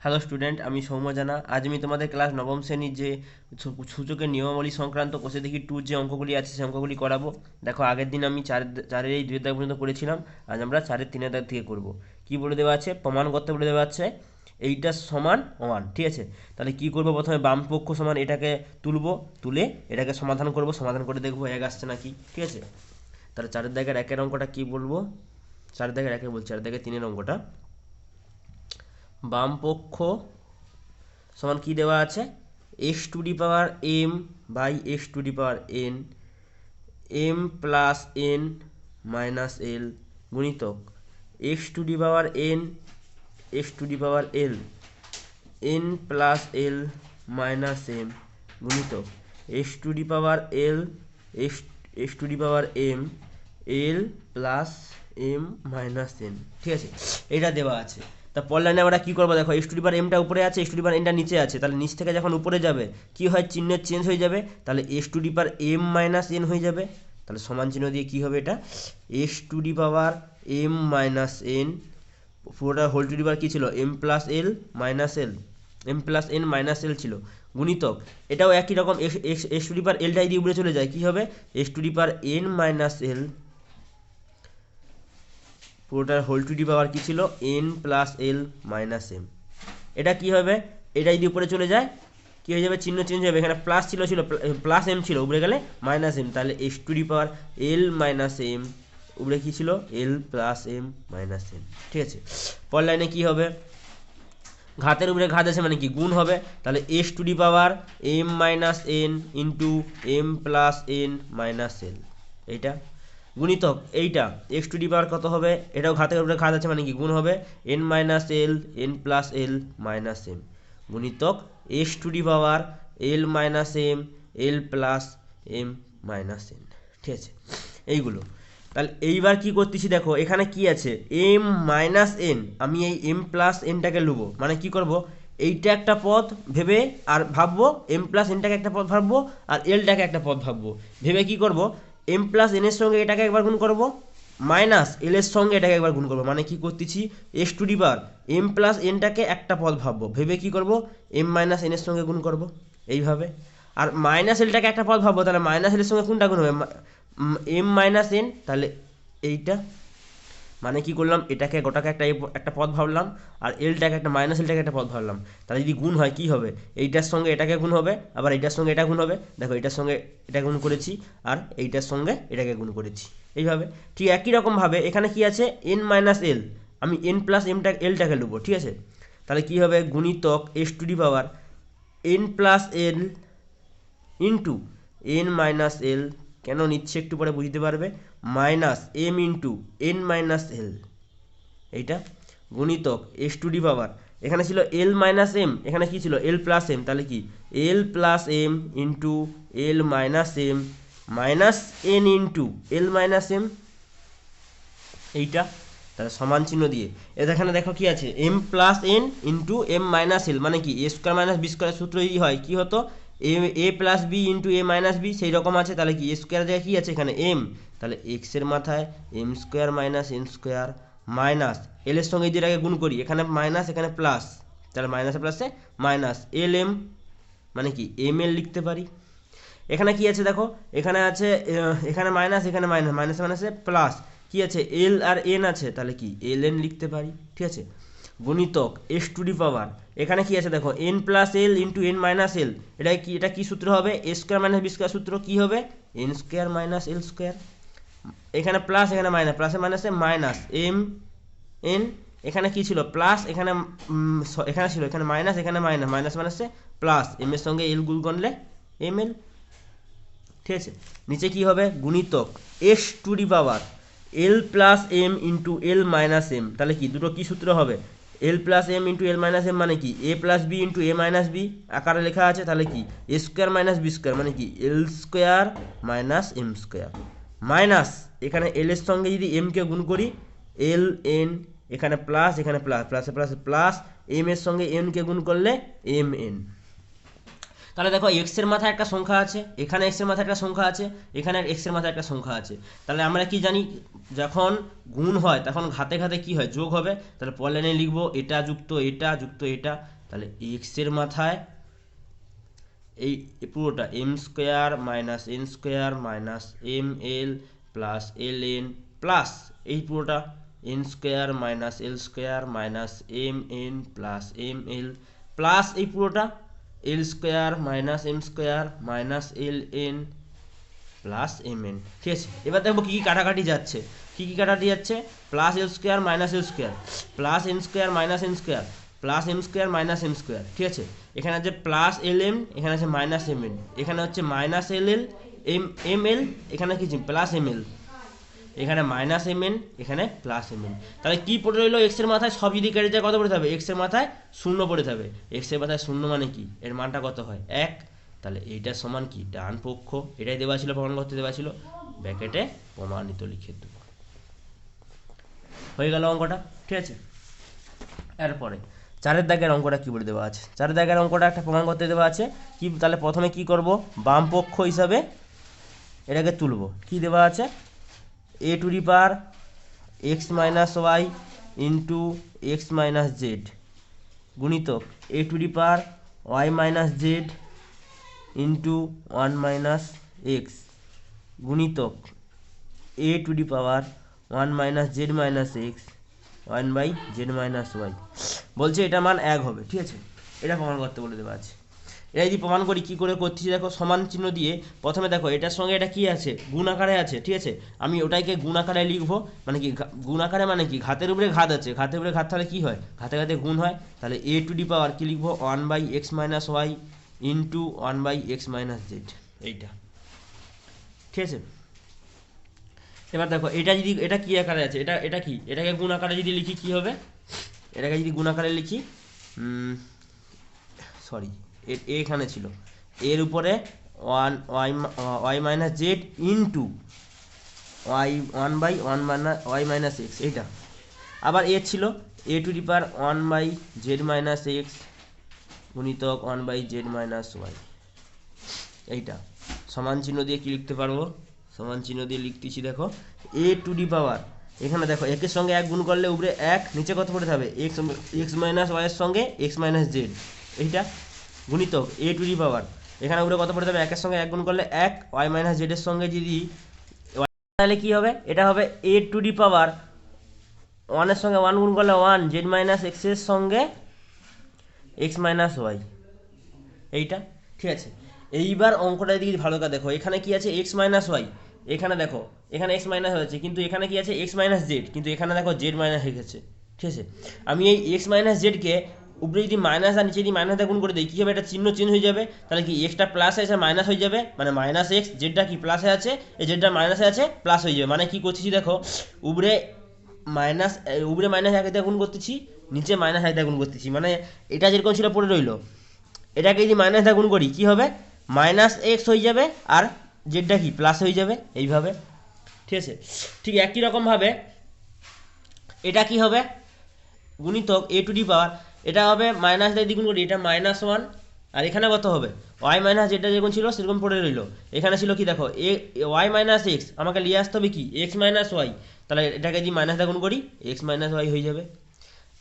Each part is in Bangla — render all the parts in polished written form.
হ্যালো স্টুডেন্ট, আমি সৌম্য জানা। আজ আমি তোমাদের ক্লাস নবম শ্রেণীর যে সূচকের নিয়মাবলী সংক্রান্ত কোষে দেখি টুর যে অঙ্কগুলি আছে সেই অঙ্কগুলি করাবো। দেখো, আগের দিন আমি চারের এই 2 দাগ পর্যন্ত করেছিলাম। আজ আমরা 4-3 দাগ থেকে করব। কি বলে দেওয়া আছে? প্রমাণ করতে বলে দেওয়া আছে এইটা সমান 1, ঠিক আছে? তাহলে কি করব? প্রথমে বাম পক্ষ সমান এটাকে তুলে এটাকে সমাধান করব। সমাধান করে দেখবো এক আসছে নাকি, ঠিক আছে? তাহলে 4 দাগের 1-এর অঙ্কটা কি বলবো? 4 দাগের 1-এ বলছি, 4 দাগের 3-এর অঙ্কটা। বাম পক্ষ সমান কি দেওয়া আছে? X to the power M by X to the power N, M plus N minus L গুণিতক x to the power N, X to the power L, N plus L minus M গুণিতক x to the power L, X X to the power M, L plus M minus N, ঠিক আছে? এটা দেওয়া আছে। তা পর লাইনে আমরা কী করবো? দেখো, এক্স টু দি পাওয়ার এমটা উপরে আছে, এক্স টু দি পাওয়ার এনটা নিচে আছে। তাহলে নিচ থেকে যখন উপরে যাবে কি হয়? চিহ্নের চেঞ্জ হয়ে যাবে। তাহলে x to the power M minus n হয়ে যাবে। তাহলে সমান চিহ্ন দিয়ে কী হবে? এটা x to the power M minus n, পুরোটা হোল টু দি পাওয়ার কী ছিল? এম প্লাস এল minus l, m plus N minus l ছিল গুণিতক। এটাও একই রকম, এক্স টু দি পাওয়ার এলটাই দিয়ে উপরে চলে যায়, কী হবে? X to the power N minus L, পুরোটার হোল টু দি পাওয়ার কী ছিল? এন প্লাস এল মাইনাস এম। এটা কী হবে? এটা যদি উপরে চলে যায় কী হয়ে যাবে? চিহ্ন চেঞ্জ হবে। এখানে প্লাস ছিল প্লাস এম ছিল, উপরে গেলে মাইনাস এম। তাহলে x to the power l minus m, উপরে কী ছিল? এল প্লাস এম মাইনাস এম, ঠিক আছে? পর লাইনে কী হবে? ঘাতের উপরে ঘাত আছে মানে কি? গুণ হবে। তাহলে x to the power M minus N into M plus N minus L, এইটা গুণিতক এইটা এক্স টু দি পাওয়ার কত হবে? এটাও ঘাতের উপরে ঘাত আছে মানে কি? গুণ হবে এন মাইনাস এল, এন প্লাস এল মাইনাস এম গুণিতক x to the power l minus M, L plus M minus N, ঠিক আছে? এইগুলো। তাহলে এইবার কি করতেছি? দেখো এখানে কি আছে? M minus n. আমি এই এম প্লাস এনটাকে নেব, মানে কি করব? এইটা একটা পদ ভেবে আর ভাববো, এম প্লাস এনটাকে একটা পদ ভাববো আর এলটাকে একটা পদ ভাববো। ভেবে কি করব? এম প্লাস এনের সঙ্গে এটাকে একবার গুণ করব, মাইনাস এল এর সঙ্গে এটাকে একবার গুণ করবো। মানে কি করতেছি? X to the power M plus এনটাকে একটা পদ ভাববো, ভেবে কি করব? এম মাইনাস এনের সঙ্গে গুণ করব, এইভাবে। আর মাইনাস এলটাকে একটা পদ ভাববো, তাহলে মাইনাস এলের সঙ্গে কোনটা গুণ হবে? M minus n. তাহলে এইটা মানে কি করলাম? এটাকে গোটাকে একটা পদ ভাবলাম আর এলটাকে একটা মাইনাস এলটাকে একটা পদ ভাবলাম। তাহলে যদি গুণ হয় কি হবে? এইটার সঙ্গে এটাকে গুণ হবে, আবার এইটার সঙ্গে এটা গুণ হবে। দেখো, এটার সঙ্গে এটা গুণ করেছি আর এইটার সঙ্গে এটাকে গুণ করেছি, এইভাবে। ঠিক একই রকমভাবে এখানে কি আছে? এন মাইনাস এল। আমি এন প্লাস এলটাকে নেবো, ঠিক আছে? তাহলে কি হবে? গুণিতক x to the power N plus L into N minus L, কেন নিচ্ছে একটু পরে বুঝতে পারবে, minus M into N minus L, এইটা গুণিতক এক্স টু ডি পাওয়ার, এখানে ছিল এল মাইনাস এম, এখানে কি ছিল? এল প্লাস এম। তাহলে কি? L plus M into L minus M minus N into L minus M, এইটা। তাহলে সমান চিহ্ন দিয়ে এখানে দেখো কি আছে? M plus N into M minus L, মানে কি? এ স্কোয়ার মাইনাস বি স্কোয়ারের সূত্র যদি হয় কি হতো? এ plus B into A minus B, সেই রকম আছে। তাহলে কি? এ স্কোয়ার জায়গায় কী আছে? এখানে এম। তাহলে এক্সের মাথায় M square minus N square minus L এর সঙ্গে যেটাকে গুণ করি, এখানে মাইনাস এখানে প্লাস, তাহলে মাইনাসে প্লাসে মাইনাস এল এম, মানে কি? এম এল লিখতে পারি। এখানে কি আছে দেখো? এখানে আছে এখানে মাইনাস, এখানে মাইনাস, মাইনাসে মাইনাসে প্লাস, কি আছে? এল আর এন আছে, তাহলে কি? এল এন লিখতে পারি, ঠিক আছে? গুণিতক এক্স টু ডি পাওয়ার, এখানে কি আছে দেখো? N plus L into N minus এল, এটা কি সূত্র হবে? এ স্কোয়ার মাইনাস বি স্কোয়ার সূত্র কি হবে? N square minus L square. এখানে প্লাস, এখানে মাইনাস, প্লাসে মাইনাসে মাইনাস এম এন, এখানে কি ছিল? প্লাস, এখানে এখানে ছিল, এখানে মাইনাস, এখানে মাইনাস, মাইনাস মাইনাসে প্লাস, এম এর সঙ্গে এল গুণ করলে এম এল, ঠিক আছে? নিচে কি হবে? গুণিতক x to the power L plus M into L minus M. তাহলে কি? দুটো কি সূত্র হবে? L plus M into L minus M, মানে কি? A plus B into A minus B আকারে লেখা আছে। তাহলে কি? A square minus B square, মানে কি? L square minus M square, minus এখানে এল এর সঙ্গে যদি এমকে গুণ করি, এল এন, এখানে প্লাস, এখানে প্লাস, প্লাসে প্লাসে প্লাস, এম এর সঙ্গে এনকে গুণ করলে এম এন। তাহলে দেখো, এক্স এর মাথায় একটা সংখ্যা আছে, এখানে এক্স এর মাথায় একটা সংখ্যা আছে, এখানে এক্স এর মাথায় একটা সংখ্যা আছে। তাহলে আমরা কি জানি? যখন গুণ হয় তখন ঘাতে ঘাতে কি হয়? যোগ হবে। তাহলে পর লাইনে লিখবো এটা যুক্ত এটা যুক্ত এটা, তাহলে এক্সের মাথায় এই পুরোটা M square minus N square minus M L plus L N plus এই পুরোটা N square minus L square minus M N plus M এল প্লাস এই পুরোটা L square minus M square minus L N plus M N. ঠিক আছে, এবার দেখবো কী কী কাটাকাটি যাচ্ছে। কী কী কাটাকাটি যাচ্ছে? Plus L square minus L square plus N square minus N square plus M square minus M square. ঠিক আছে, এখানে আছে প্লাস এল এম, এখানে আছে মাইনাস এম এন, এখানে হচ্ছে minus L L M L, এখানে কি প্লাস এম এল, এখানে মাইনাস এম এন, এখানে প্লাস এম এন। তাহলে কী পড়ে রইলো? এক্সের মাথায় সব যদি কেটে যায় কত পড়ে থাকবে? এক্সের মাথায় শূন্য পড়ে থাকবে। এক্সের মাথায় শূন্য মানে কি? এর মানটা কত হয়? 1। তাহলে এইটা সমান কি? ডান পক্ষ, এটাই দেওয়া ছিল, প্রমাণ করতে দেওয়া ছিল, ব্র্যাকেটে প্রমাণিত লিখে দেবো। হয়ে গেল অঙ্কটা। ঠিক আছে, এরপরে 4 দাগের অঙ্কটা কী বলে দেওয়া আছে? 4 দাগের অঙ্কটা একটা প্রমাণ করতে দেওয়া আছে কি? তাহলে প্রথমে কি করব? বাম পক্ষ হিসাবে এটাকে তুলব। কি দেওয়া আছে? A to the power X minus Y into x minus Z গুণিতক A to the power Y minus Z into 1 minus X গুণিতক A to the power 1 minus Z minus X 1 by Z minus Y. বলছে এটা মান 1 হবে। ঠিক আছে, এটা প্রমাণ করতে বলে দেওয়া আছে। এটা যদি প্রমাণ করি, কী করে করতেছি দেখো, সমান চিহ্ন দিয়ে প্রথমে দেখো এটার সঙ্গে এটা কি আছে? গুণ আকারে আছে। ঠিক আছে, আমি ওটাকে গুণ আকারে লিখবো। মানে কি গুণ আকারে? মানে কি ঘাতের উপরে ঘাত আছে, ঘাতের উপরে ঘাত তাহলে কী হয়? ঘাতে ঘাতে গুণ হয়। তাহলে এ টু ডি পাওয়ার কী লিখবো? 1 by x minus Y into 1 by x minus Z, এইটা। ঠিক আছে, এবার দেখো এটা যদি, এটা কি আকারে আছে? এটা কি? এটাকে গুণ আকারে যদি লিখি কি হবে? এটাকে যদি গুণ আকারে লিখি, সরি, এখানে ছিল এর উপরে 1 Y minus Z into Y 1 by 1 minus Y minus x, এইটা। আবার এ ছিল A to the power 1 by Z minus X গুণিতক 1 বাই জেড মাইনাস ওয়াই, এইটা। সমান চিহ্ন দিয়ে কি লিখতে পারবো? সমান চিহ্ন দিয়ে লিখতেছি, দেখো এ টু দি পাওয়ার, এখানে দেখো একের সঙ্গে 1 গুণ করলে উপরে 1, নিচে কত পড়ে থাকবে? এক্স মাইনাস ওয়াইয়ের সঙ্গে এক্স মাইনাস জেড, এইটা গুণিতক এ টু দি পাওয়ার, এখানে উপরে কত পড়ে যাবে? 1 এর সঙ্গে 1 গুণ করলে 1, ওয়াই মাইনাস জেডের সঙ্গে যদি তাহলে কী হবে? এটা হবে এ টু দি পাওয়ার 1 এর সঙ্গে 1 গুণ করলে 1, জেড মাইনাস এক্সের সঙ্গে এক্স মাইনাস ওয়াই, এইটা। ঠিক আছে, এইবার অঙ্কটা দিকে ভালো করে দেখো, এখানে কি আছে? এক্স মাইনাস ওয়াই, এখানে দেখো এখানে এক্স মাইনাস হয়েছে, কিন্তু এখানে কি আছে? এক্স মাইনাস জেড, কিন্তু এখানে দেখো জেড মাইনাস হয়ে গেছে। ঠিক আছে, আমি এই এক্স মাইনাস জেডকে উপরে যদি মাইনাস আর নিচে যদি মাইনাস গুণ করে দিই, কী হবে? এটা চিহ্ন চেঞ্জ হয়ে যাবে। তাহলে কি এক্সটা প্লাস আছে মাইনাস হয়ে যাবে, মানে মাইনাস এক্স, জেডটা কি প্লাসে আছে, এই জেডটা মাইনাসে আছে, প্লাস হয়ে যাবে। মানে কি করতেছি দেখো, উপরে মাইনাস 1 দিয়ে গুণ করতেছি, নিচে মাইনাস 1 দিয়ে গুণ করতেছি, মানে এটা যেরকম ছিল পড়ে রইলো। এটাকে যদি মাইনাস দিয়ে গুণ করি, কী হবে? মাইনাস এক্স হয়ে যাবে, আর জেডটা কি প্লাস হয়ে যাবে, এইভাবে। ঠিক আছে, ঠিক একই রকমভাবে এটা কি হবে? গুণিতক এ টু ডি পাওয়ার, এটা হবে মাইনাস দিয়ে দ্বিগুণ করি, এটা -1, আর এখানে কত হবে? ওয়াই মাইনাস যেটা যেরকম ছিল সেরকম পড়ে রইল। এখানে ছিল কি দেখো, ওয়াই মাইনাস এক্স, আমাকে নিয়ে আসতে হবে কি এক্স মাইনাস ওয়াই, তাহলে এটাকে যদি মাইনাস দিয়ে গুণ করি এক্স মাইনাস ওয়াই হয়ে যাবে।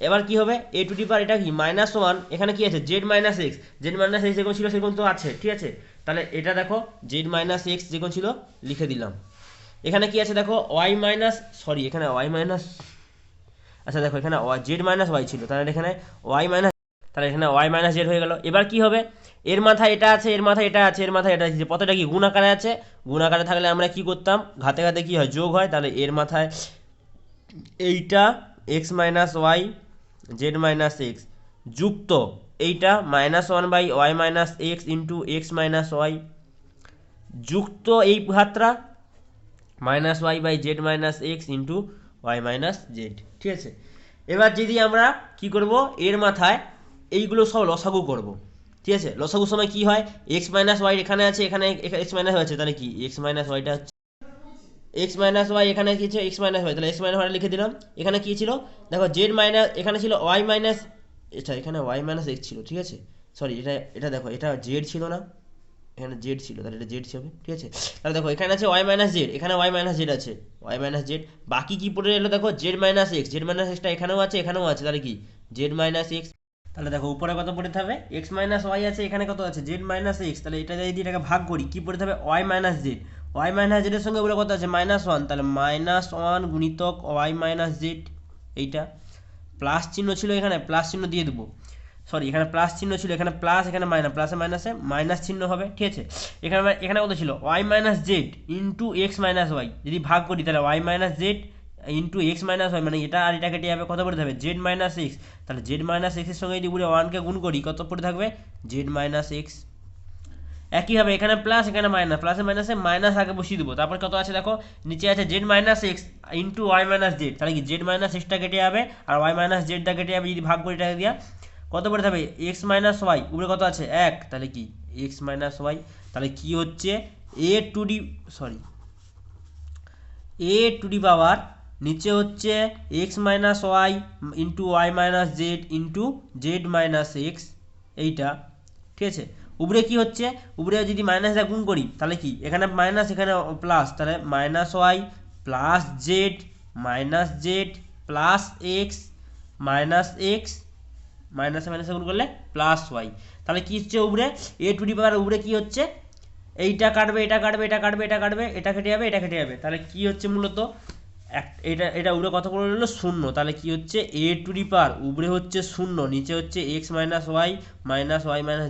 এবার কি হবে? এ টু ডি পাওয়ার এটা কি -1, এখানে কি আছে? Z minus x, Z minus x যেরকম ছিল সেরকম তো আছে। ঠিক আছে, তাহলে এটা দেখো জেড মাইনাস এক্স যেরকম ছিল লিখে দিলাম। এখানে কি আছে দেখো ওয়াই মাইনাস, সরি এখানে ওয়াই মাইনাস, আচ্ছা দেখো এখানে জেড মাইনাস ওয়াই ছিল, তাহলে এখানে ওয়াই মাইনাস, তাহলে এখানে ওয়াই মাইনাস জেড হয়ে গেল। এবার কি হবে? এর মাথায় এটা আছে, এর মাথায় এটা আছে, এর মাথায় এটা আছে, কতটা কি গুণ আকারে আছে। গুণ আকারে থাকলে আমরা কি করতাম? ঘাতে ঘাতে কি হয়? যোগ হয়। তাহলে এর মাথায় এইটা X minus Y Z minus X যুক্ত এইটা -1 by Y minus x into x minus Y যুক্ত এই ঘাতটা minus Y by Z minus x into Y minus Z. ঠিক আছে, এবার যদি আমরা কি করব? এর মাথায় এইগুলো সব লসাগু করব। ঠিক আছে, লসাগুর সময় কি হয়? এক্স মাইনাস ওয়াই এখানে আছে, এখানে এক্স মাইনাস হয়েছে, তাহলে কি এক্স মাইনাস ওয়াইটা হচ্ছে এক্স মাইনাস ওয়াই, এখানে কি ছিল এক্স মাইনাস ওয়াই, তাহলে এক্স মাইনাস ওয়াই লিখে দিলাম। এখানে কি ছিল দেখো জেড মাইনাস, এখানে ছিল ওয়াই মাইনাস, আচ্ছা এখানে ওয়াই মাইনাস এক্স ছিল। ঠিক আছে, সরি এটা দেখো এটা জেড ছিল না, এখানে জেড ছিল, তাহলে এটা জেড হবে। ঠিক আছে, তাহলে দেখো এখানে আছে ওয়াই মাইনাস জেড, এখানে ওয়াই মাইনাস জেড আছে, ওয়াই মাইনাস জেড, বাকি কি পড়ে এলো দেখো Z minus x, Z minus extra এখানেও আছে এখানেও আছে, তাহলে কি জেড মাইনাস এক্স। তাহলে দেখো উপরে কত পড়তে হবে এক্স মাইনাস ওয়াই আছে, এখানে কত আছে জেড মাইনাস এক্স, তাহলে এটা যদি এটাকে ভাগ করি কি পড়তে হবে Y minus Z, Y minus জেডের সঙ্গে উপরে কত আছে -1, তাহলে -1 গুণিতক ওয়াই মাইনাস জেড, এইটা প্লাস চিহ্ন ছিল এখানে প্লাস চিহ্ন দিয়ে দেবো, সরি এখানে প্লাস চিহ্ন ছিল এখানে প্লাস এখানে মাইনাস, প্লাসে মাইনাসে মাইনাস চিহ্ন হবে, ঠিক আছে। এখানে এখানে কত ছিল y minus Z into x minus y, যদি ভাগ করি তাহলে y minus Z into x minus y, মানে এটা আর এটা কেটে যাবে, কত পড়ে থাকবে জেড মাইনাস এক্স, তাহলে জেড মাইনাস এক্সের সঙ্গে যদি পুরো 1কে গুণ করি কত পড়ে থাকবে জেড মাইনাস এক্স। একইভাবে এখানে প্লাস এখানে মাইনাস, প্লাসে মাইনাসে মাইনাস আগে বসিয়ে দেবো, তারপর কত আছে দেখো নিচে আছে z minus x into Y minus Z, তাহলে কি জেড মাইনাস এক্সটা কেটে যাবে আর ওয়াই মাইনাস জেডটা কেটে যাবে, যদি ভাগ করি এটা দিয়া কত পড়ে থাকবে এক্স মাইনাস ওয়াই, উপরে কত আছে 1, তাহলে কি এক্স মাইনাস ওয়াই, তাহলে কি হচ্ছে এ টু ডি পাওয়ার নিচে হচ্ছে x minus Y into Y minus Z into z minus x, এইটা ঠিক আছে। উপরে কি হচ্ছে উপরে যদি মাইনাস গুণ করি তাহলে কি এখানে মাইনাস এখানে প্লাস, তাহলে minus y plus z minus z plus x minus x, মাইনাসে মাইনাসে গুণ করলে প্লাস ওয়াই, তাহলে কি হচ্ছে উপরে এ টু ডি পাওয়ার উপরে কি হচ্ছে এইটা কাটবে এটা কাটবে এটা কাটবে এটা কাটবে এটা কেটে যাবে এটা কেটে যাবে, তাহলে কি হচ্ছে মূলত এটা এটা উপরে কত করে রইলো 0, তাহলে কি হচ্ছে এ টু ডি পাওয়ার উপরে হচ্ছে 0 নিচে হচ্ছে x minus Y minus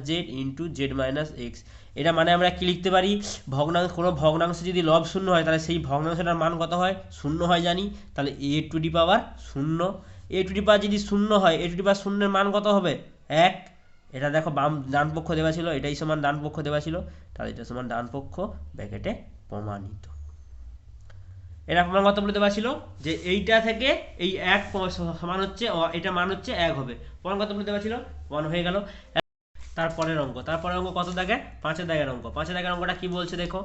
Z into z minus x. এটা মানে আমরা কি লিখতে পারি ভগ্নাংশ, কোনো ভগ্নাংশ যদি লব 0 হয় তাহলে সেই ভগ্নাংশটার মান কত হয় 0 হয় জানি, তাহলে A to the power 0, A to the power যদি 0 হয় এ টু ডি পাওয়ার 0 এর মান কত হবে 1, এটা দেখো বাম ডান পক্ষ দেওয়া ছিল এটাই সমান ডান পক্ষ দেওয়া ছিল, তাহলে এটা সমান ডান পক্ষ ব্র্যাকেটে প্রমাণিত। এটা প্রমাণ কত বলতে পারছিল যে এইটা থেকে এই 1 সমান হচ্ছে এটা মান হচ্ছে 1 হবে, প্রমাণ কত বলতে পারছিল 1 হয়ে গেল। তারপরের অঙ্ক কত দাগে 5 দাগের অঙ্ক, 5 দাগের অঙ্কটা কি বলছে দেখো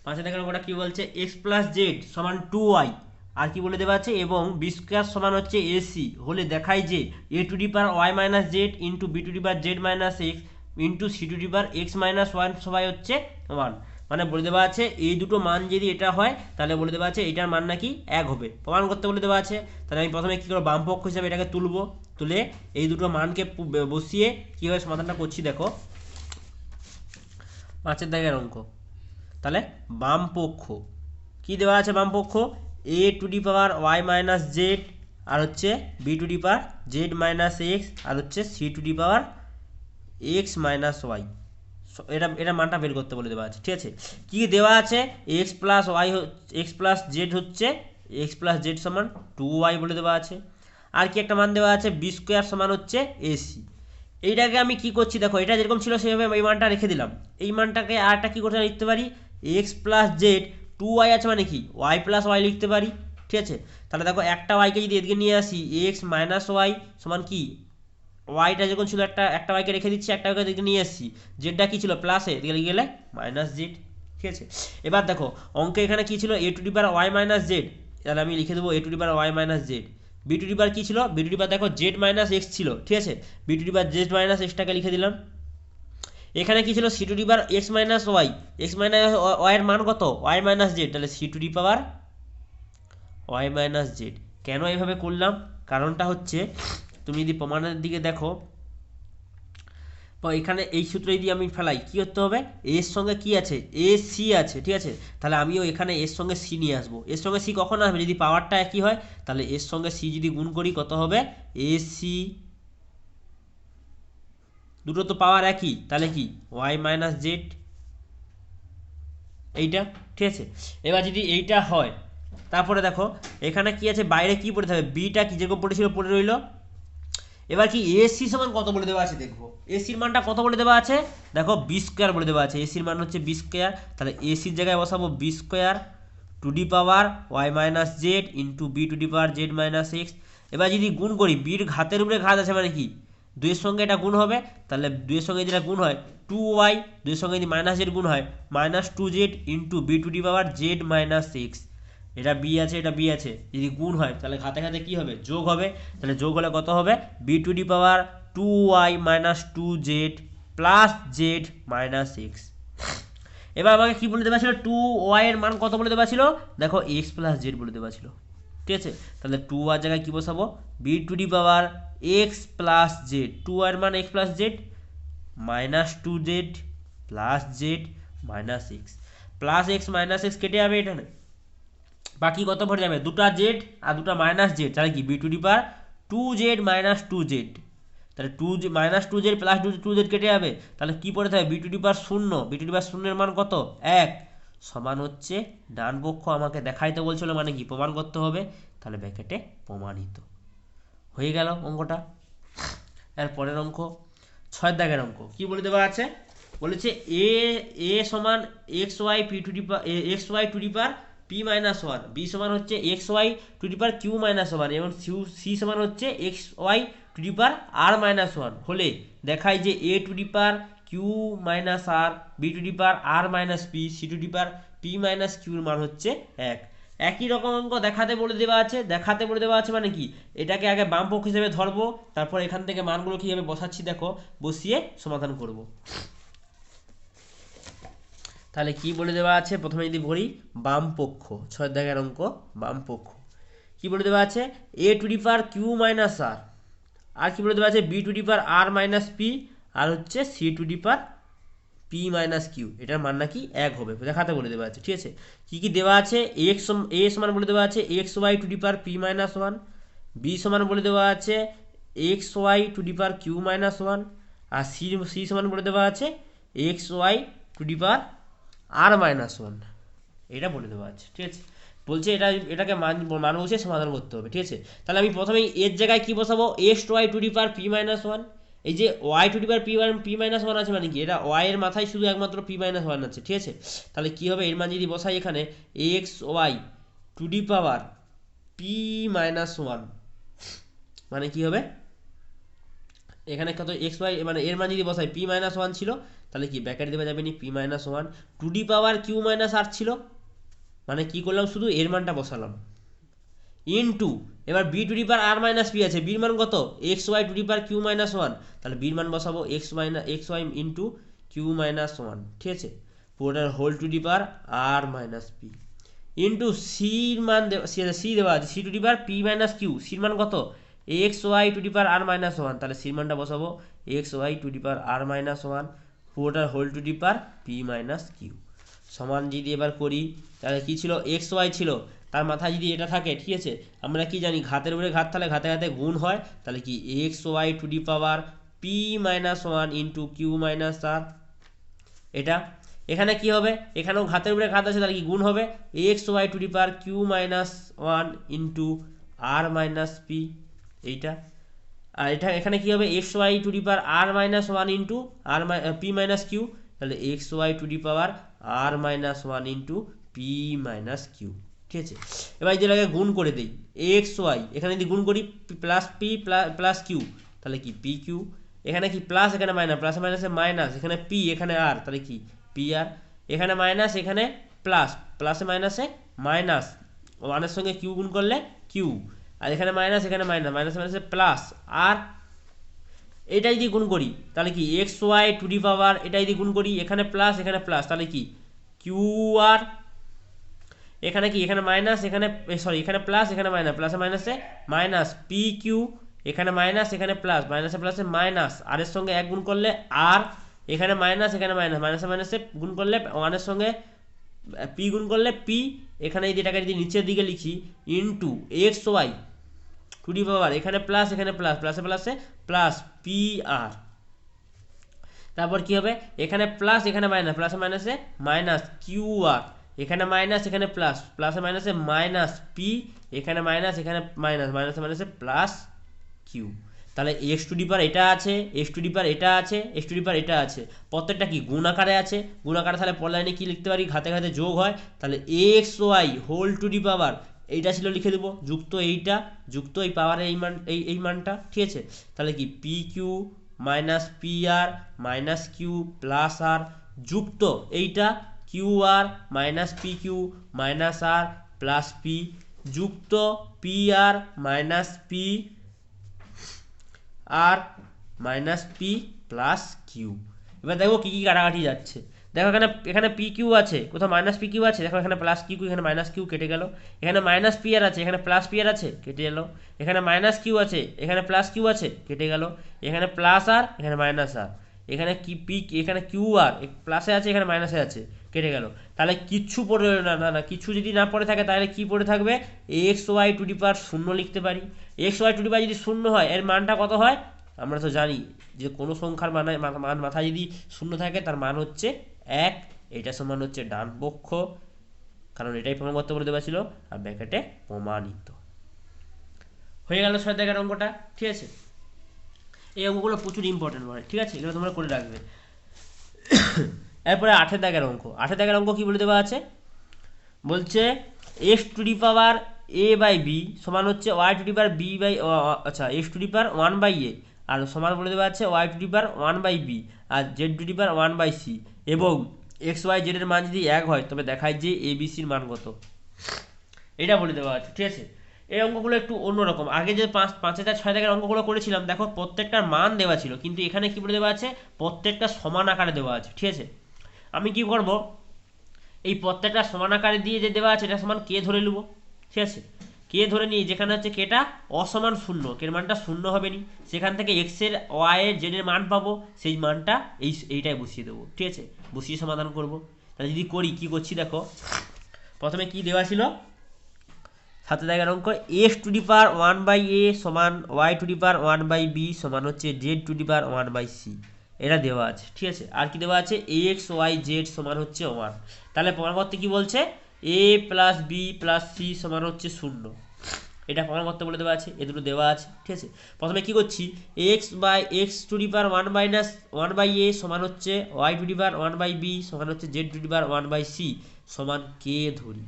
5 দাগের অঙ্কটা কি বলছে x প্লাস জেড সমান 2y আর কি বলে দেওয়া আছে এবং বি স্কোয়ার সমান হচ্ছে এসি হলে দেখায় যে A to the power Y minus Z into B to the power Z minus x into C to the power X minus one সবাই হচ্ছে 1, মানে বলে দেওয়া আছে এই দুটো মান যদি এটা হয় তাহলে বলে দেওয়া আছে এটার মান নাকি 1 হবে, প্রমাণ করতে বলে দেওয়া আছে। তাহলে আমি প্রথমে কী করবো বাম পক্ষ হিসাবে এটাকে তুলবো, তুলে এই দুটো মানকে বসিয়ে কীভাবে সমাধানটা করছি দেখো 5 দাগের অঙ্ক। তাহলে বাম পক্ষ কি দেওয়া আছে বাম পক্ষ A to the power Y minus Z আর হচ্ছে B to the power Z minus X আর হচ্ছে C to the power X minus Y, এটা মানটা বের করতে বলে দেওয়া আছে, ঠিক আছে। কি দেওয়া আছে x plus y x plus z হচ্ছে এক্স প্লাস জেড সমান 2y বলে দেওয়া আছে, আর কি একটা মান দেওয়া আছে বি স্কোয়ার সমান হচ্ছে এসি। এইটাকে আমি কি করছি দেখো এটা যেরকম ছিল সেভাবে এই মানটা রেখে দিলাম, এই মানটাকে আরটা কি করতে লিখতে পারি এক্স প্লাস জেড 2y আছে মানে কি ওয়াই প্লাস ওয়াই লিখতে পারি, ঠিক আছে। তাহলে দেখো একটা ওয়াইকে যদি এদিকে নিয়ে আসি এক্স মাইনাস ওয়াই সমান কি ওয়াইটা যখন ছিল একটা ওয়াইকে রেখে দিচ্ছি একটা ওয়াইকে এদিকে নিয়ে আসছি জেডটা কি ছিল প্লাসে এদিকে লিখে গেলে মাইনাস জেড, ঠিক আছে। এবার দেখো অঙ্কে এখানে কি ছিল A to the power Y minus Z, তাহলে আমি লিখে দেবো A to the power Y minus Z, B to the power কী ছিল বি টু ডি পাওয়ার দেখো জেড মাইনাস এক্স ছিল, ঠিক আছে, B to the power Z minus এক্সটাকে লিখে দিলাম। এখানে কি ছিল C to the power X minus Y এর মান কত ওয়াই মাইনাস জেড, তাহলে C to the power Y minus Z. কেন এইভাবে করলাম কারণটা হচ্ছে তুমি যদি প্রমাণের দিকে দেখো এখানে এই সূত্র যদি আমি ফেলাই কি করতে হবে এর সঙ্গে কি আছে এ সি আছে, ঠিক আছে, তাহলে আমিও এখানে এর সঙ্গে সি নিয়ে আসবো, এর সঙ্গে সি কখন আসবে যদি পাওয়ারটা একই হয়, তাহলে এর সঙ্গে সি যদি গুণ করি কত হবে এ সি, দুটো তো পাওয়ার একই তাহলে কি ওয়াই মাইনাস জেড এইটা, ঠিক আছে। এবার যদি এইটা হয় তারপরে দেখো এখানে কি আছে বাইরে কি পড়ে থাকবে বিটা কি যেরকম পড়েছিল পড়ে রইল। এবার কি এসি সমান কত বলে দেওয়া আছে দেখবো এসির মানটা কত বলে দেওয়া আছে দেখো বি স্কোয়ার বলে দেওয়া আছে, এসির মান হচ্ছে বি স্কোয়ার, তাহলে এসির জায়গায় বসাবো b square to the power Y minus Z into B to the power Z minus x. এবার যদি গুণ করি বির ঘাতের উপরে ঘাত আছে মানে কি দুইয়ের সঙ্গে এটা গুণ হবে, তাহলে দুইয়ের সঙ্গে যেটা গুণ হয় 2y, দুইয়ের সঙ্গে যদি মাইনাস জেড গুণ হয় -2z into B to the power Z minus x, এটা বি আছে এটা বি আছে যদি গুণ হয় তাহলে ঘাতে ঘাতে কি হবে যোগ হবে, তাহলে যোগ হলে কত হবে B to the power 2y - 2z plus z minus x. এবার আমাকে কি বলে দেওয়া ছিল 2y এর মান কত বলে দেওয়া ছিল দেখো এক্স প্লাস জেড বলে দেওয়া ছিল, ঠিক আছে। তাহলে 2y জায়গায় কি বসাবো b to the power x plus z, 2y মান x plus z minus 2z plus z minus x, plus x minus x কেটে যাবে এটা, বাকি কত পড়ে যাবে, দুটা জেড আর দুটা মাইনাস জেড, তাহলে কি b to the power 2z minus 2z, তাহলে মাইনাস 2z প্লাস 2z কেটে যাবে, তাহলে কি পড়ে থাকে B to the power 0, B to the power 0 এর মান কত 1, সমান হচ্ছে ডান পক্ষ আমাকে দেখাইতে বলছিল মানে কি প্রমাণ করতে হবে, তাহলে ব্র্যাকেটে প্রমাণিত হয়ে গেল অঙ্কটা। এর পরের অঙ্ক 6 দাগের অঙ্ক কি বলে দেওয়া আছে, বলেছে এ সমান X Y P to the power X Y to the power P minus 1, B সমান হচ্ছে X Y to the power Q minus 1 এবং সি সমান হচ্ছে X Y to the power R minus 1 হলে দেখায় যে A to the power Q minus R, B to the power R minus P, C to the power P minus কিউর মান হচ্ছে 1। একই রকম অঙ্ক দেখাতে বলে দেওয়া আছে, দেখাতে বলে দেওয়া আছে মানে কি এটাকে আগে বাম পক্ষ হিসেবে ধরবো, তারপর এখান থেকে মানগুলো কীভাবে বসাচ্ছি দেখো, বসিয়ে সমাধান করব। তাহলে কি বলে দেওয়া আছে, প্রথমে যদি বলি বাম পক্ষ 6 দাগের অঙ্ক, বাম পক্ষ কি বলে দেওয়া আছে A to the power Q minus R, আর কি বলে দেওয়া আছে B to the power R minus P, আর হচ্ছে C to the power P minus Q, এটার মান নাকি 1 হবে, দেখাতে বলে দেওয়া আছে। ঠিক আছে, কি কি দেওয়া আছে, এ সমান বলে দেওয়া আছে x Y to the power P minus 1, B সমান বলে দেওয়া আছে x Y to the power Q minus 1, আর সি সমান বলে দেওয়া আছে x Y to the power R minus 1, এটা বলে দেওয়া আছে। ঠিক আছে, বলছে এটাকে মান বসিয়ে সমাধান করতে হবে। ঠিক আছে, তাহলে আমি প্রথমেই এর জায়গায় কি বসাবো x Y to the power P minus 1, এই যে y to the power P minus 1 আছে মানে কি এটা ওয়াই এর মাথায় শুধু একমাত্র পি মাইনাস 1 আছে। ঠিক আছে, তাহলে কি হবে এর মান যদি বসাই এখানে x Y to the power P minus 1 মানে কি হবে, এখানে কত এক্স ওয়াই মানে এর মান যদি বসাই পি মাইনাস 1 ছিল, তাহলে কি ব্র্যাকেট দেওয়া যাবে নি P minus 1 to the power Q minus R ছিল, মানে কি করলাম শুধু এর মানটা বসালাম ইনটু, এবার B to the power R minus P আছে, বির মান কত X Y to the power Q minus 1, তাহলে বির মান বসাবো x Y into Q minus 1। ঠিক আছে, পুরোটার whole to the power R minus P into সির মান সি দেওয়া আছে C to the power P minus Q, সির মান কত X Y to the power R minus 1, তাহলে সির মানটা বসাবো x Y to the power R minus 1 পুরোটার whole to the power P minus Q, সমান যদি এবার করি তাহলে কি ছিল এক্স ওয়াই ছিল, তার মাথায় যদি এটা থাকে, ঠিক আছে আমরা কি জানি ঘাতের উপরে ঘাত তাহলে ঘাতে ঘাতে গুণ হয়, তাহলে কি X Y to the power P minus 1 into Q minus R, এটা এখানে কি হবে এখানেও ঘাতের উপরে ঘাত আছে তাহলে কি গুণ হবে X Y to the power Q minus 1 into R minus P, এইটা আর এটা এখানে কি হবে X Y to the power R minus 1 into R P minus Q, তাহলে X Y to the power R minus 1 into P minus Q. ঠিক আছে, এবার যেটাকে গুণ করে দিই এক্স ওয়াই এখানে যদি গুণ করি প্লাস পি প্লাস কিউ, তাহলে কি পি কিউ, এখানে কি প্লাস এখানে মাইনাস, প্লাসে মাইনাসে মাইনাস, এখানে পি এখানে আর, তাহলে কি পি আর, এখানে মাইনাস এখানে প্লাস, প্লাসে মাইনাসে মাইনাস, ওয়ানের সঙ্গে কিউ গুণ করলে কিউ, আর এখানে মাইনাস এখানে মাইনাস, মাইনাসে মাইনাসে প্লাস, আর এটা যদি গুণ করি তাহলে কি এক্স ওয়াই টু দি পাওয়ার, এটা যদি গুণ করি এখানে প্লাস তাহলে কি কিউ আর, এখানে কি এখানে মাইনাস এখানে সরি এখানে প্লাস এখানে মাইনাস, প্লাসে মাইনাসে মাইনাস পি কিউ, এখানে মাইনাস এখানে প্লাস, মাইনাসে প্লাসে মাইনাস, আর এর সঙ্গে 1 গুণ করলে আর, এখানে মাইনাস এখানে মাইনাস, মাইনাসে মাইনাসে গুণ করলে ওয়ানের সঙ্গে পি গুণ করলে পি, এখানে যদি এটাকে যদি নিচের দিকে লিখি into X Y to the power এখানে প্লাস এখানে প্লাস, প্লাসে প্লাসে প্লাস পি আর, তারপর কি হবে এখানে প্লাস এখানে মাইনাস, প্লাসে মাইনাসে মাইনাস কিউ আর, এখানে মাইনাস এখানে প্লাস, প্লাসে মাইনাসে মাইনাস পি, এখানে মাইনাস এখানে মাইনাস, মাইনাসে মাইনাসে প্লাস কিউ, তাহলে এক্স টু দি পাওয়ার এটা আছে, এক্স টু দি পাওয়ার এটা আছে, এক্স টু দি পাওয়ার এটা আছে, প্রত্যেকটা কি গুণ আকারে আছে, গুণ আকারে, তাহলে পরের লাইনে কি লিখতে পারি ঘাতে ঘাতে যোগ হয়, তাহলে X Y whole to the power এইটা ছিল লিখে দেবো যুক্ত এইটা যুক্ত এই পাওয়ারের এই মান এই মানটা। ঠিক আছে, তাহলে কি পি কিউ মাইনাস পি আর মাইনাস কিউ প্লাস আর যুক্ত এইটা Q R minus P Q minus আর প্লাস পি যুক্ত পি আর মাইনাস পি আর মাইনাস পি প্লাস কিউ। এবার দেখো কী কী কাটাকাটি যাচ্ছে, দেখো এখানে এখানে পি কিউ আছে, কোথাও মাইনাস পি কিউ আছে, দেখো এখানে প্লাস কিউ, এখানে মাইনাস কিউ, কেটে গেল। এখানে মাইনাস পি আর আছে, এখানে প্লাস পি আর আছে, কেটে গেল। এখানে মাইনাস কিউ আছে, এখানে প্লাস কিউ আছে, কেটে গেল। এখানে প্লাস আর, এখানে মাইনাস আর, এখানে কি পি, এখানে কিউ আর প্লাসে আছে, এখানে মাইনাসে আছে, কেটে গেল। তাহলে কিচ্ছু পড়ে না, না না কিছু যদি না পড়ে থাকে তাহলে কি পড়ে থাকবে, এক্স ওয়াই টু দি পাওয়ার শূন্য লিখতে পারি। এক্স ওয়াই টু দি পাওয়ার যদি শূন্য হয় এর মানটা কত হয়, আমরা তো জানি যে কোনো সংখ্যার মান মাথায় যদি শূন্য থাকে তার মান হচ্ছে 1। এটা সমান হচ্ছে ডান পক্ষ, কারণ এটাই প্রমাণ করতে বলে দেওয়া ছিল, আর ব্র্যাকেটে প্রমাণিত। হয়ে গেল 6 দাগের অঙ্কটা, ঠিক আছে। এই অঙ্কগুলো প্রচুর ইম্পর্টেন্ট হয়, ঠিক আছে, এগুলো তোমরা করে রাখবে। এরপরে 8 দাগের অঙ্ক। 8 দাগের অঙ্ক কি বলে দেওয়া আছে, বলছে X to the power A by B সমান হচ্ছে Y to the power B by, আচ্ছা X to the power 1 by A, আর সমান বলে দেওয়া আছে Y to the power 1 by B আর Z to the power 1 by C, এবং এক্স ওয়াই জেড এর মান যদি 1 হয় তবে দেখায় যে এ বি সির মান কত, এটা বলে দেওয়া আছে, ঠিক আছে। এই অঙ্কগুলো একটু অন্যরকম, আগে যে 5 থেকে 6 দাগের অঙ্কগুলো করেছিলাম দেখো প্রত্যেকটার মান দেওয়া ছিল, কিন্তু এখানে কি বলে দেওয়া আছে, প্রত্যেকটা সমান আকারে দেওয়া আছে, ঠিক আছে। আমি কি করব, এই প্রত্যেকটা সমান আকারে দিয়ে যে দেওয়া আছে এটা সমান কে ধরে নেব, ঠিক আছে। কে ধরে নিই, যেখানে হচ্ছে কেটা অসমান শূন্য, কের মানটা শূন্য হবে নি, সেখান থেকে এক্স এর ওয়াই এর জেড এর মান পাবো, সেই মানটা এইটাই বসিয়ে দেবো, ঠিক আছে, বসিয়ে সমাধান করব। তাহলে যদি করি, কি করছি দেখো, প্রথমে কি দেওয়া ছিল 7 দাগের অঙ্ক, X to the power 1 by A সমান Y to the power 1 by B সমান হচ্ছে Z to the power 1 by C, এটা দেওয়া আছে, ঠিক আছে। আর কি দেওয়া আছে, এক্স ওয়াই জেড সমান হচ্ছে 1। তাহলে প্রমাণ করতে কি বলছে, এ প্লাস বি প্লাস সি সমান হচ্ছে 0, এটা প্রমাণ করতে বলে দেওয়া আছে, এ দুটো দেওয়া আছে, ঠিক আছে। প্রথমে কি করছি, X by X to the power 1 minus 1 by A সমান হচ্ছে Y to the power 1 by B সমান হচ্ছে Z to the power 1 by C সমান কে ধরি,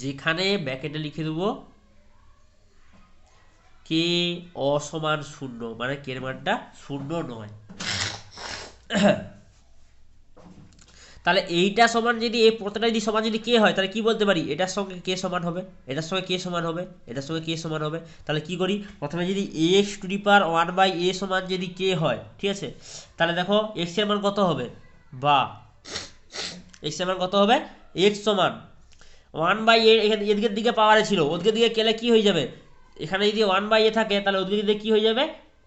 যেখানে ব্র্যাকেটে লিখে দেবো কে অসমান 0, মানে কে এর মানটা 0 নয়। তাহলে এইটা সমান যদি এই প্রত্যেকটা যদি সমান যদি কে হয় তাহলে কি বলতে পারি, এটার সঙ্গে কে সমান হবে, এটার সঙ্গে কে সমান হবে, এটার সঙ্গে কে সমান হবে। তাহলে কি করি, প্রথমে যদি X to the power 1 by A সমান যদি কে হয়, ঠিক আছে, তাহলে দেখো এক্স এর মান কত হবে, বা এক্স এর মান কত হবে, এক্স সমান 1 বাই এ, এখানে এদিকের দিকে পাওয়ারে ছিল, ওদিকের দিকে কেলে কি হয়ে যাবে, এখানে যদি 1 বাই এ থাকে তাহলে ওদিকের দিকে কি হয়ে যাবে,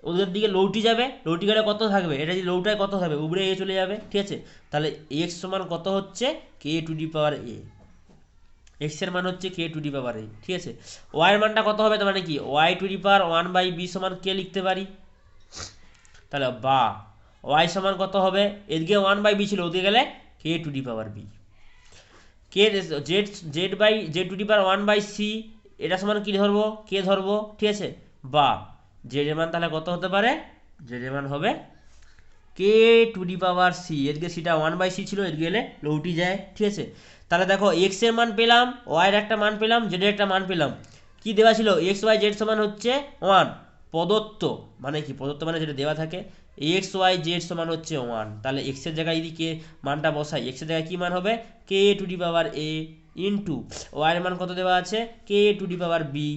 ওদের দিকে লৌটি যাবে, লৌটি গেলে কত থাকবে, এটা যদি লৌটায় কত থাকবে, উপরে এ চলে যাবে, ঠিক আছে। তাহলে এক্স সমান কত হচ্ছে, কে to the power A, x এর মান হচ্ছে কে টু দি পাওয়ার এ, ঠিক আছে। ওয়াই এর মানটা কত হবে, তার মানে কি y to the power 1 by B সমান কে লিখতে পারি, তাহলে বা ওয়াই সমান কত হবে, এদিকে 1 বাই বি ছিল, ওদিকে গেলে K to the power B, K Z Z by Z to the power 1 by C, এটা সমান কি ধরবো, কে ধরবো, ঠিক আছে। বা জেড এর মান তাহলে কত হতে পারে, জেড এর মান হবে K to the power C, এদিকে সিটা 1 বাই সি ছিল, এদিকে গেলে লৌটি যায়, ঠিক আছে। তাহলে দেখো এক্স এর মান পেলাম, ওয়াই এর একটা মান পেলাম, জেড এর একটা মান পেলাম, কি দেওয়া ছিল, এক্স ওয়াই জেড সমান হচ্ছে 1 প্রদত্ত, মানে কি প্রদত্ত মানে যেটা দেওয়া থাকে, এক্স ওয়াই জেড সমান হচ্ছে 1, তাহলে এক্স এর জায়গায় যদি কে মানটা বসাই, এক্স এর জায়গায় কি মান হবে, K to the power A into Y এর মান কত দেওয়া আছে, K to the power B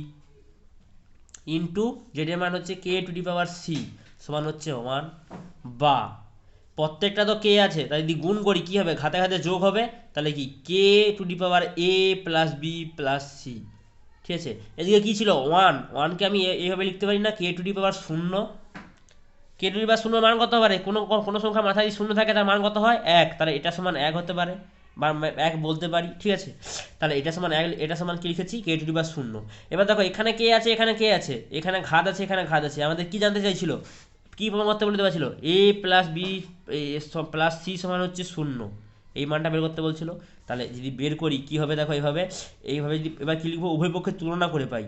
into Z এর মান হচ্ছে কে টু দি পাওয়ার সি সমান হচ্ছে 1। বা প্রত্যেকটা তো কে আছে, তাই যদি গুণ করি কি হবে, ঘাতে ঘাতে যোগ হবে, তাহলে কি K to the power A plus B plus C, ঠিক আছে। এদিকে কি ছিল 1, 1কে আমি এইভাবে লিখতে পারি না, কে to the power 0, K to the power 0 মান কত পারে, কোনো কোনো সংখ্যা মাথায় যদি 0 থাকে তার মান কত হয় 1, তাহলে এটা সমান 1 হতে পারে, বা 1 বলতে পারি, ঠিক আছে। তাহলে এটা সমান 1, এটা সমান কি লিখেছি, কে টু দি পাওয়ার 0। এবার দেখো এখানে কে আছে, এখানে কে আছে, এখানে ঘাত আছে, এখানে ঘাত আছে, আমাদের কি জানতে চাইছিল, কি প্রমাণ করতে বলে দেওয়া ছিল, এ প্লাস বি প্লাস সি সমান হচ্ছে 0, এই মানটা বের করতে বলছিল। তাহলে যদি বের করি কি হবে, দেখো এইভাবে এইভাবে যদি, এবার কি লিখবো, উভয় পক্ষে তুলনা করে পাই,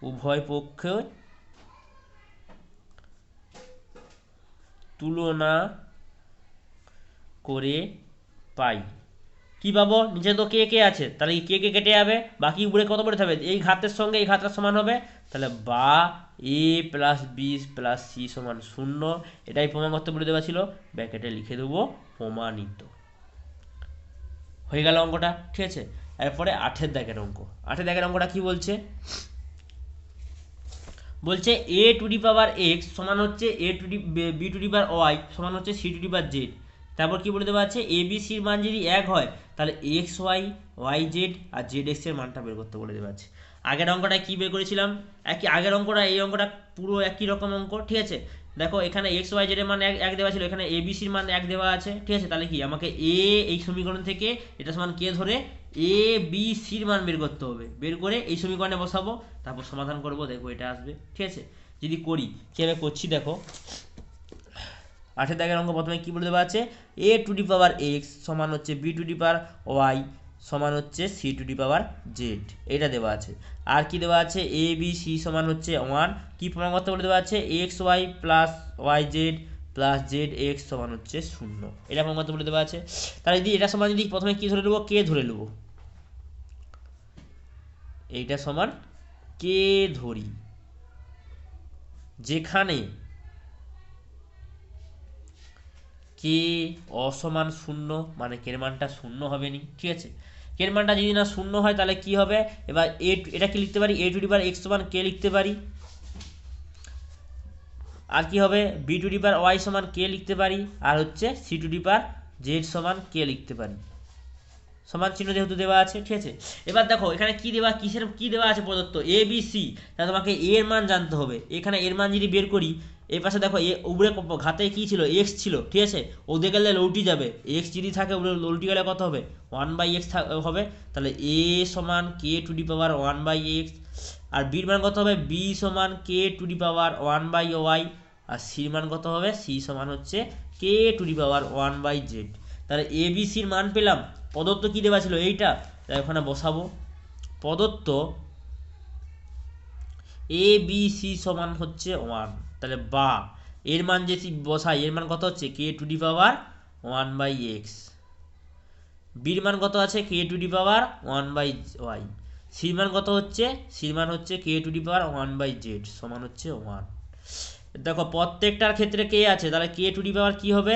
উভয় পক্ষে তুলনা করে পাই, কি পাবো, নিচে তো কে কে আছে, তাহলে কে কে কেটে যাবে, বাকি উপরে কত পড়ে থাকবে, এই ঘাতের সঙ্গে এই ঘাতটা সমান হবে, তাহলে বা এ প্লাস বি প্লাস সি সমান 0, এটাই প্রমাণ করতে বলে দেওয়া ছিল, ব্র্যাকেটে লিখে দেবো প্রমাণিত। হয়ে গেল অঙ্কটা, ঠিক আছে। এরপরে 8 দাগের অঙ্ক। 8 দাগের অঙ্কটা কি বলছে, বলছে এ টু দি পাওয়ার এক্স সমান হচ্ছে B to the power Y সমান হচ্ছে C to the power z. তারপর কি বলে দেওয়া আছে এ বি সির মান যদি এক হয় তাহলে এক্স ওয়াই ওয়াই জেড আর জেড এক্স এর মানটা বের করতে বলে দেওয়া আছে। আগের অঙ্কটা কি বের করেছিলাম আগের অঙ্কটা এই অঙ্কটা পুরো একই রকম অঙ্ক, ঠিক আছে। দেখো এখানে এক্স ওয়াই জেড এর মান এক দেওয়া ছিল, এখানে এ বি সির মান এক দেওয়া আছে, ঠিক আছে। তাহলে কি আমাকে এই সমীকরণ থেকে এটা সমান কে ধরে এ বি সির মান বের করতে হবে, বের করে এই সমীকরণে বসাবো, তারপর সমাধান করব, দেখো এটা আসবে, ঠিক আছে। যদি করি কীভাবে করছি দেখো, 8 দাগের অঙ্ক প্রথমে কি বলে দেওয়া আছে A to the power x সমান হচ্ছে B to the power Y সমান হচ্ছে C to the power z, এটা দেওয়া আছে। আর কি দেওয়া আছে এ বি সি সমান হচ্ছে 1, কি প্রমাণ করতে বলে দেওয়া আছে x Y plus Y Z plus Z x সমান হচ্ছে 0, এটা প্রমাণ করতে বলে দেওয়া আছে। তাহলে যদি এটা সমান যদি প্রথমে কি ধরে নেবো কে ধরে নেবো, এইটা সমান কে ধরি, যেখানে কে অসমান 0 মানে কের মানটা 0 হবে নি, ঠিক আছে। কের মানটা যদি না 0 হয় তাহলে কি হবে, এবার এটা কি লিখতে পারি এ টু দি পাওয়ার এক্স সমান কে লিখতে পারি, আর কি হবে B to the power Y সমান কে লিখতে পারি, আর হচ্ছে C to the power Z সমান কে লিখতে পারি, সমান চিহ্ন যেহেতু দেওয়া আছে, ঠিক আছে। এবার দেখো এখানে কি দেওয়া কি দেওয়া আছে প্রদত্ত এ বি সি, তাহলে তোমাকে এর মান জানতে হবে। এখানে এর মান যদি বের করি এই পাশে দেখো উপরে ঘাতে কি ছিল এক্স ছিল, ঠিক আছে, ওদের গেলে লৌটি যাবে, এক্স যদি থাকে উপরে লৌটি গেলে কত হবে 1/x হবে, তাহলে এ সমান কে টু দি পাওয়ার 1/x, আর বির মান কত হবে বি সমান কে টু দি পাওয়ার 1/y, আর সির মান কত হবে সি সমান হচ্ছে কে টু দি পাওয়ার 1/z। তাহলে এ বি সির মান পেলাম, প্রদত্ত কি দেওয়া ছিল এইটা, তাই ওখানে বসাবো প্রদত্ত এ বি সি সমান হচ্ছে 1, তাহলে বা এর মান যে বসাই এর মান কত হচ্ছে কে টু দি পাওয়ার 1/x, বির মান কত আছে K to the power 1/y, সির মান কত হচ্ছে সির মান হচ্ছে কে টু দি পাওয়ার 1/z সমান হচ্ছে 1। দেখো প্রত্যেকটার ক্ষেত্রে কে আছে, তাহলে কে টু দি পাওয়ার কি হবে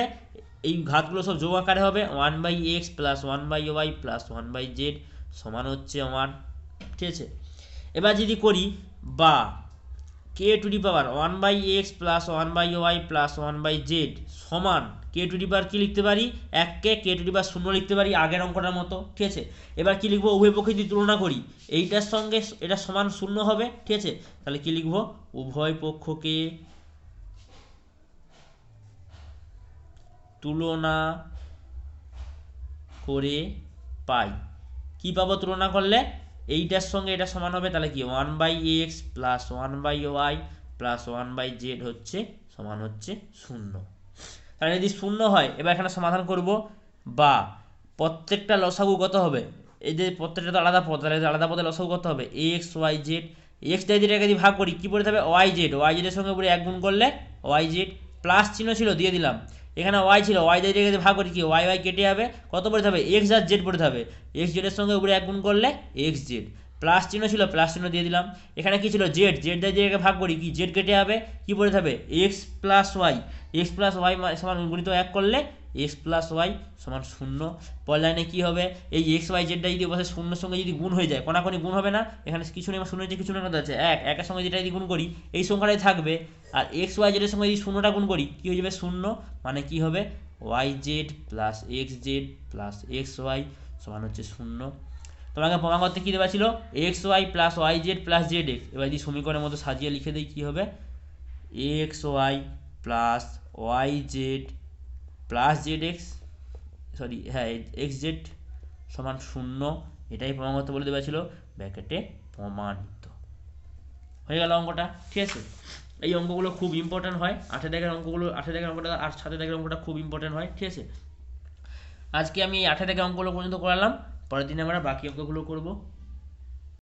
এই ঘাতগুলো সব যোগ আকারে হবে 1/x plus 1/y plus 1/z সমান হচ্ছে 1, ঠিক আছে। এবার যদি করি বা K to the power 1/x plus 1/y plus 1/z সমান কে টু দি পাওয়ার কী লিখতে পারি এককে কে টু দি পাওয়ার 0 লিখতে পারি আগের অঙ্কটার মতো, ঠিক আছে। এবার কি লিখবো উভয় পক্ষে যদি তুলনা করি এইটার সঙ্গে এটা সমান 0 হবে, ঠিক আছে। তাহলে কি লিখবো উভয় পক্ষকে তুলনা করে পাই, কি পাবো তুলনা করলে এইটার সঙ্গে এটা সমান হবে, তাহলে কি 1/x plus 1/y plus 1/z হচ্ছে সমান হচ্ছে 0। তাহলে যদি 0 হয় এবার এখানে সমাধান করব, বা প্রত্যেকটা লসাগু কত হবে এই যে প্রত্যেকটা তো আলাদা পদ, তাহলে আলাদা পদে লসাগু কত হবে এক্স ওয়াই জেড, এক্স যেটাকে যদি ভাগ করি কি পড়ে থাকবে ওয়াই জেডের সঙ্গে উপরে 1 গুণ করলে ওয়াই জেড, প্লাস চিহ্ন ছিল দিয়ে দিলাম, এখানে ওয়াই ছিল ওয়াই জেডকে যদি ভাগ করি কি ওয়াই কেটে যাবে, কত পড়ে থাকবে এক্স আর জেড পড়ে থাকবে, এক্স জেডের সঙ্গে উপরে 1 গুণ করলে এক্স জেড, প্লাস চিহ্ন ছিল প্লাস চিহ্ন দিয়ে দিলাম, এখানে কি ছিল জেড যেটাকে ভাগ করি কি জেড কেটে যাবে, কি পড়ে থাকবে এক্স প্লাস ওয়াই সমান গুণিত 1 করলে এক্স প্লাস ওয়াই সমান 0। পরের লাইনে কী হবে এই এক্স ওয়াই জেডটা যদি বসে 0-এর সঙ্গে যদি গুণ হয়ে যায় কোনাকুনি গুণ হবে না, এখানে কিছু নেই 0 যে কিছু নেই কত আছে 1, 1-এর সঙ্গে যেটা যদি গুণ করি এই সংখ্যাটাই থাকবে, আর এক্স ওয়াই জেডের সঙ্গে যদি 0টা গুণ করি কী হয়ে যাবে 0, মানে কি হবে Y Z plus X Z plus X Y সমান হচ্ছে 0। তোমাকে প্রমাণ করতে কী দেওয়া ছিল X Y plus Y Z plus Z X, এবার যদি সমীকরণের মতো সাজিয়ে লিখে দিই কী হবে X Y plus Y Z plus Z X X Z সমান 0, এটাই প্রমাণ করতে বলে দেওয়া ছিল ব্র্যাকেটে প্রমাণিত হয়ে গেল অঙ্কটা, ঠিক আছে। এই অঙ্কগুলো খুব ইম্পর্টেন্ট হয় 8 দাগের অঙ্কটা আর 7 দাগের অঙ্কটা খুব ইম্পর্টেন্ট হয়, ঠিক আছে। আজকে আমি এই 8 দাগের অঙ্কগুলো পর্যন্ত করালাম, পরের দিন আমরা বাকি অঙ্কগুলো করব।